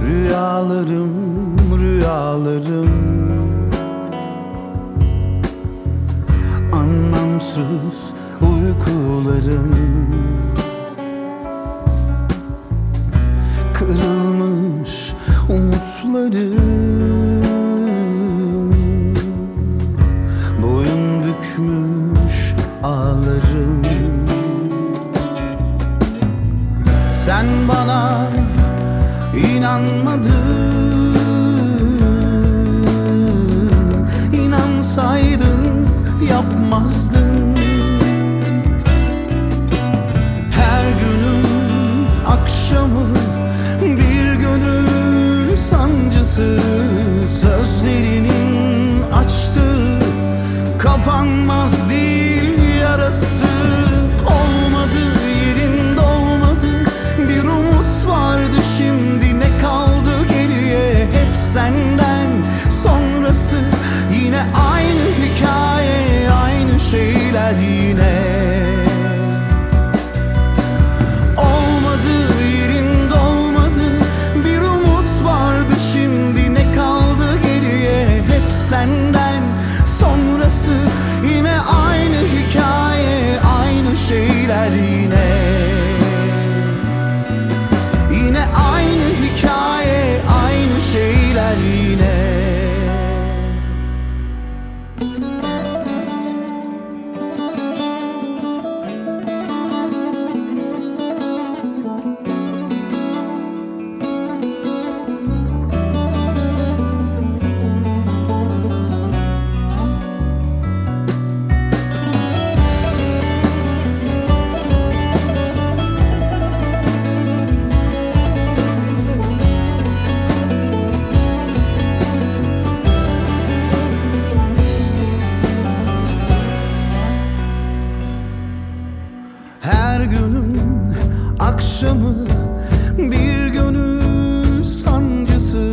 Rüyalarım, rüyalarım, anlamsız uykularım, kırılmış umutlarım, boyun bükmüş ağlarım. Sen bana İnanmadın, inansaydın yapmazdın. Her günün akşamı bir gönül sancısı, sözlerinin açtığı kapanmaz değil yarası. Olmadı yerinde olmadı, bir umut vardı şimdi ne kaldı geriye? Hep senden sonrası yine aynı hikaye, aynı şeyler yine. Olmadı yerinde olmadı, bir umut vardı şimdi ne kaldı geriye? Hep senden sonrası yine aynı hikaye, aynı şeyler yine. Yine aynı hikaye, aynı şeyler yine. Her günün akşamı bir gönül sancısı,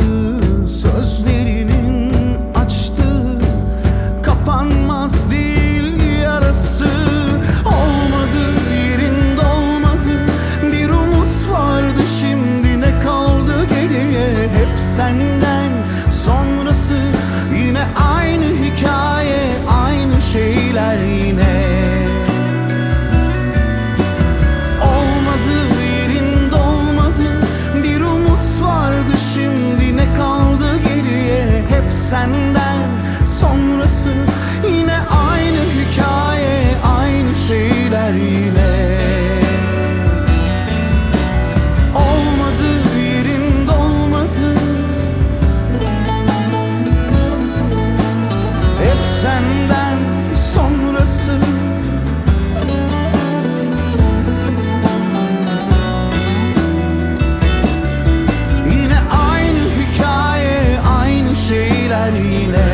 sözlerinin açtığı kapanmaz değil yarası. Olmadı yerinde olmadı, bir umut vardı şimdi ne kaldı geriye? Hep senden sonrası yine aynı hikaye, aynı şeyler yine. Şimdi ne kaldı geriye? Hep senden sonrası yine aynı hikaye, aynı şeyler yine. Olmadı yerinde olmadı, hep senden sonrası. Yine aynı hikaye, aynı şeyler yine.